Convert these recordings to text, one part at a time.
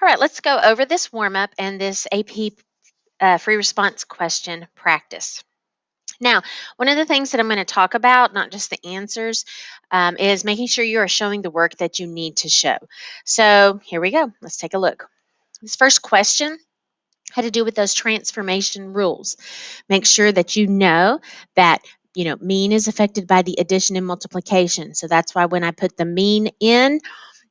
All right, let's go over this warm up and this AP free response question practice. Now, one of the things that I'm going to talk about, not just the answers, is making sure you are showing the work that you need to show. So here we go. Let's take a look. This first question had to do with those transformation rules. Make sure that you know that mean is affected by the addition and multiplication. So that's why when I put the mean in,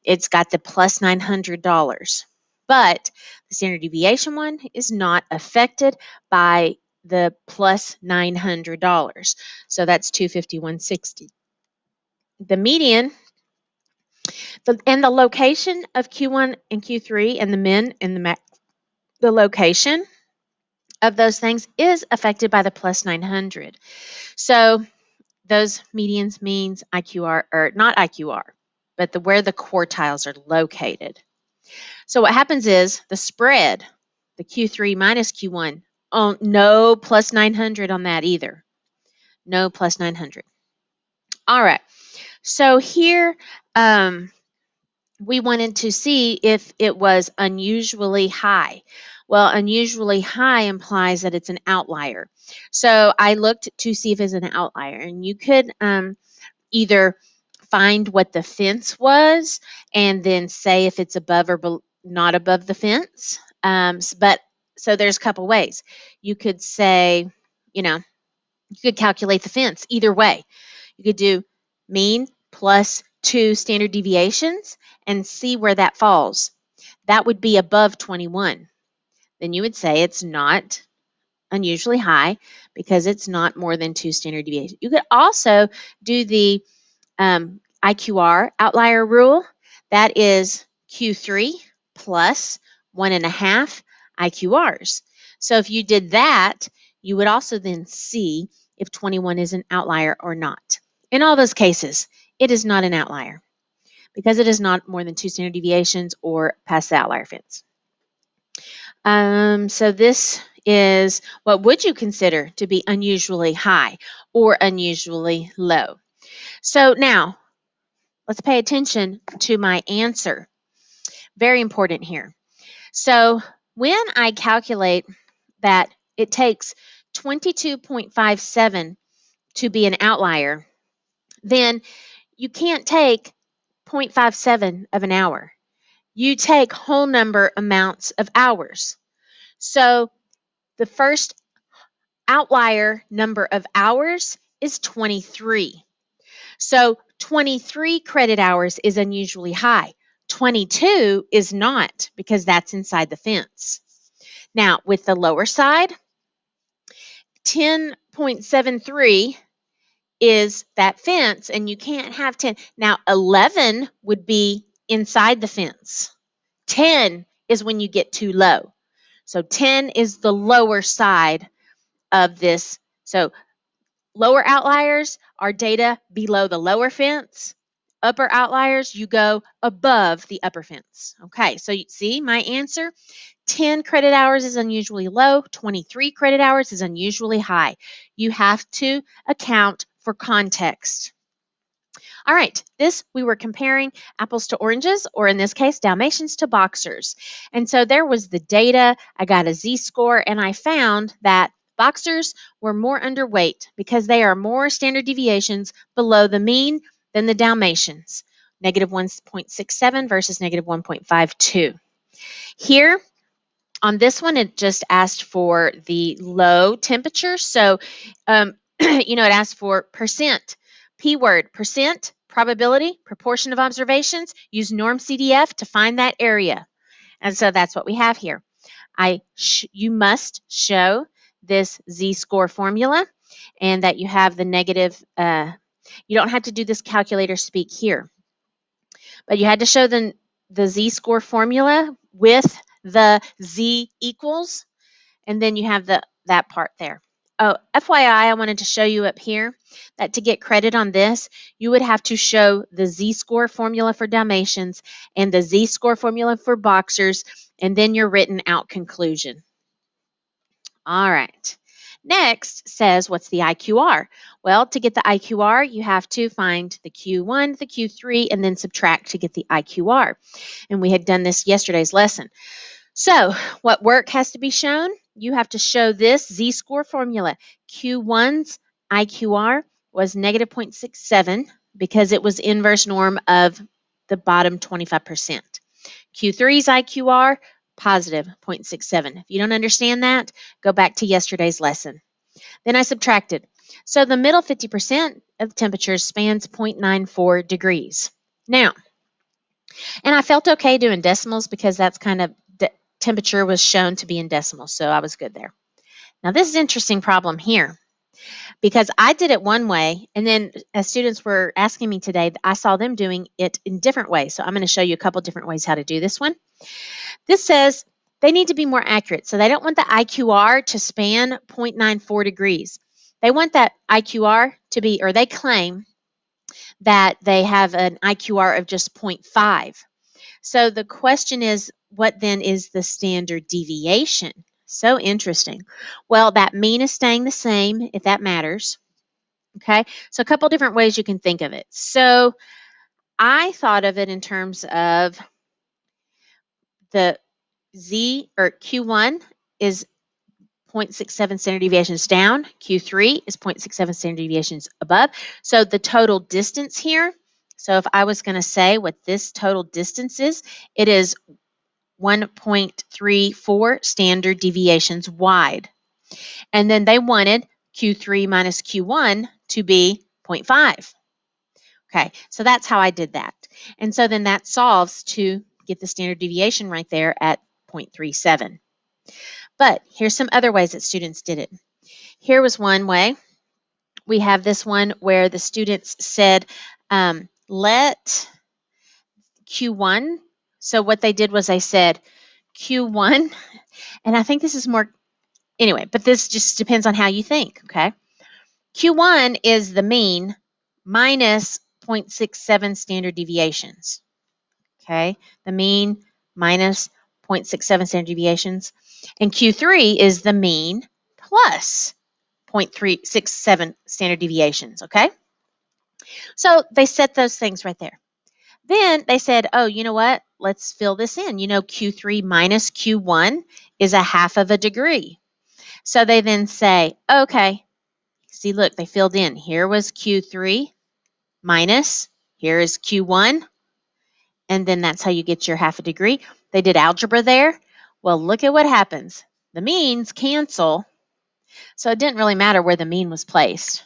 it's got the plus $900. But the standard deviation one is not affected by the plus $900. So that's 251.60. The median and the location of Q1 and Q3 and the min and the location of those things is affected by the plus 900. So those medians means IQR, or not IQR, but where the quartiles are located. So what happens is the spread, the Q3 minus Q1, no plus 900 on that either. No plus 900. All right. So here we wanted to see if it was unusually high. Well, unusually high implies that it's an outlier. So I looked to see if it's an outlier, and you could either find what the fence was and then say if it's above or not above the fence. But so there's a couple ways. You could say, you could calculate the fence either way. You could do mean plus 2 standard deviations and see where that falls. That would be above 21. Then you would say it's not unusually high because it's not more than 2 standard deviations. You could also do the IQR outlier rule. That is Q3 plus 1.5 IQRs. So if you did that, you would also then see if 21 is an outlier or not. In all those cases, it is not an outlier because it is not more than 2 standard deviations or past the outlier fence. So this is what would you consider to be unusually high or unusually low? So now let's pay attention to my answer. Very important here. So when I calculate that it takes 22.57 to be an outlier, then you can't take 0.57 of an hour. You take whole number amounts of hours. So the first outlier number of hours is 23. So 23 credit hours is unusually high. 22 is not because that's inside the fence. Now, with the lower side, 10.73 is that fence, and you can't have 10. Now, 11 would be inside the fence. 10 is when you get too low. So 10 is the lower side of this. So lower outliers are data below the lower fence. Upper outliers, you go above the upper fence. Okay, so you see my answer. 10 credit hours is unusually low. 23 credit hours is unusually high. You have to account for context. All right, we were comparing apples to oranges, or in this case, Dalmatians to boxers. And so there was the data. I got a Z-score, and I found that boxers were more underweight because they are more standard deviations below the mean than the Dalmatians, negative 1.67 versus negative 1.52. Here, on this one, it just asked for the low temperature. So, it asked for percent, P word, percent, probability, proportion of observations. Use norm CDF to find that area. And so that's what we have here. You must show this Z-score formula and that you have the negative. You don't have to do this calculator speak here, but you had to show the Z-score formula with the Z equals, and then you have that part there. Oh, FYI, I wanted to show you up here that to get credit on this, you would have to show the Z-score formula for Dalmatians and the Z-score formula for boxers, and then your written out conclusion. All right. Next says, what's the IQR? Well, to get the IQR, you have to find the Q1, the Q3, and then subtract to get the IQR. And we had done this yesterday's lesson. So, what work has to be shown? You have to show this z-score formula. Q1's IQR was negative 0.67 because it was inverse norm of the bottom 25%. Q3's IQR, positive 0.67. If you don't understand that, go back to yesterday's lesson. Then I subtracted. So the middle 50% of temperatures spans 0.94 degrees. Now, and I felt okay doing decimals because that's kind of temperature was shown to be in decimals, so I was good there. Now, this is an interesting problem here because I did it one way, and then as students were asking me today, I saw them doing it in different ways. So I'm going to show you a couple different ways how to do this one. This says they need to be more accurate. So they don't want the IQR to span 0.94 degrees. They want that IQR to be, or they claim that they have an IQR of just 0.5. So the question is, what then is the standard deviation? So interesting. Well, that mean is staying the same, if that matters. Okay, so a couple different ways you can think of it. So I thought of it in terms of the Z or Q1 is 0.67 standard deviations down. Q3 is 0.67 standard deviations above. So the total distance here, so if I was going to say what this total distance is, it is 1.34 standard deviations wide. And then they wanted Q3 minus Q1 to be 0.5. Okay, so that's how I did that. And so then that solves to get the standard deviation right there at 0.37. But here's some other ways that students did it. Here was one way. We have this one where the students said, let Q1. So what they did was they said Q1, and I think this is more, anyway, but this just depends on how you think, okay? Q1 is the mean minus 0.67 standard deviations, okay? The mean minus 0.67 standard deviations. And Q3 is the mean plus 0.367 standard deviations, okay? So they set those things right there. Then they said, oh, you know what? Let's fill this in. You know, Q3 minus Q1 is a half of a degree. So they then say, okay, see, look, they filled in. Here was Q3 minus, here is Q1, and then that's how you get your half a degree. They did algebra there. Well, look at what happens. The means cancel, so it didn't really matter where the mean was placed.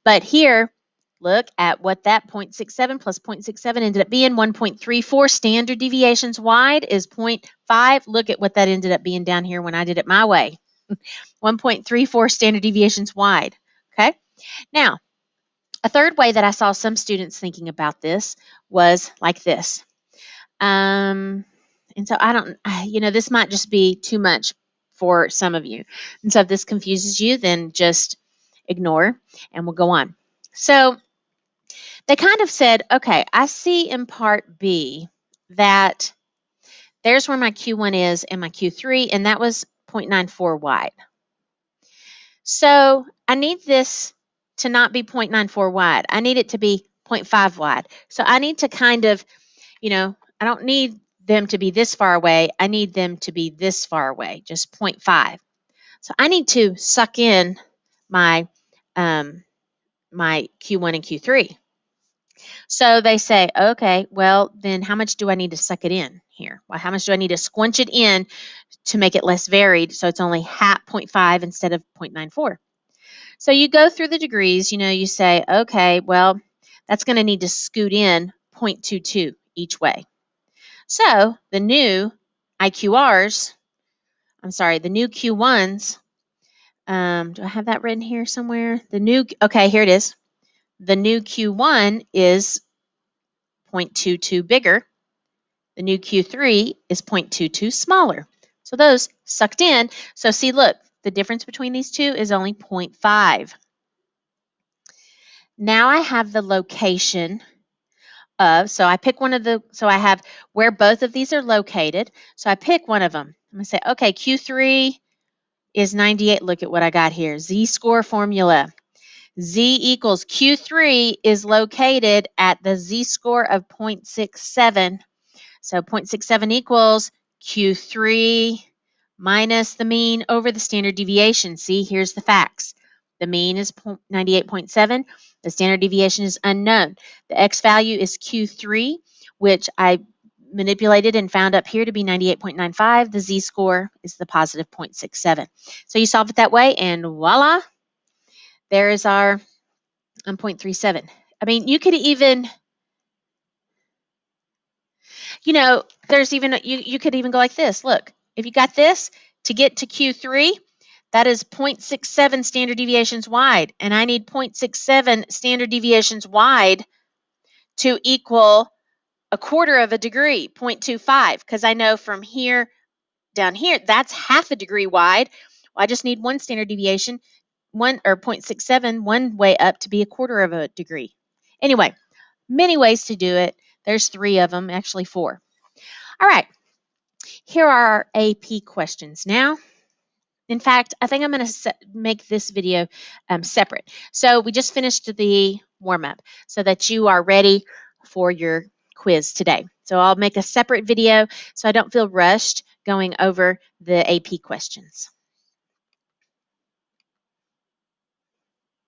But here, look at what that 0.67 plus 0.67 ended up being. 1.34 standard deviations wide is 0.5. Look at what that ended up being down here when I did it my way. 1.34 standard deviations wide. Okay. Now, a third way that I saw some students thinking about this was like this. And so I don't, this might just be too much for some of you. And so if this confuses you, then just ignore and we'll go on. So they kind of said, okay, I see in part B that there's where my Q1 is and my Q3, and that was 0.94 wide. So I need this to not be 0.94 wide. I need it to be 0.5 wide. So I need to kind of, I don't need them to be this far away. I need them to be this far away, just 0.5. So I need to suck in my my Q1 and Q3. So they say, okay, well, then how much do I need to suck it in here? Well, how much do I need to squinch it in to make it less varied so it's only 0.5 instead of 0.94? So you go through the degrees, you say, okay, well, that's going to need to scoot in 0.22 each way. So the new IQRs, the new Q1s, do I have that written here somewhere? Okay, here it is. The new Q1 is 0.22 bigger. The new Q3 is 0.22 smaller. So those sucked in. So see, look, the difference between these two is only 0.5. Now I have the location of, so I pick one of the, so I have where both of these are located. So I pick one of them. I'm going to say, okay, Q3 is 98. Look at what I got here. Z-score formula. Z equals Q3 is located at the Z-score of 0.67. So 0.67 equals Q3 minus the mean over the standard deviation. See, here's the facts. The mean is 98.7. The standard deviation is unknown. The X value is Q3, which I manipulated and found up here to be 98.95. The Z-score is the positive 0.67. So you solve it that way, and voila, there is our 0.37. I mean, you could even, there's even, you could even go like this. Look, if you got this, to get to Q3, that is 0.67 standard deviations wide, and I need 0.67 standard deviations wide to equal a quarter of a degree, 0.25, because I know from here down here, that's half a degree wide. Well, I just need one standard deviation, one or 0.67, one way up to be a quarter of a degree. Anyway, many ways to do it. There's 3 of them, actually 4. All right, here are our AP questions now. In fact, I think I'm going to make this video separate. So we just finished the warm-up so that you are ready for your quiz today. So I'll make a separate video so I don't feel rushed going over the AP questions.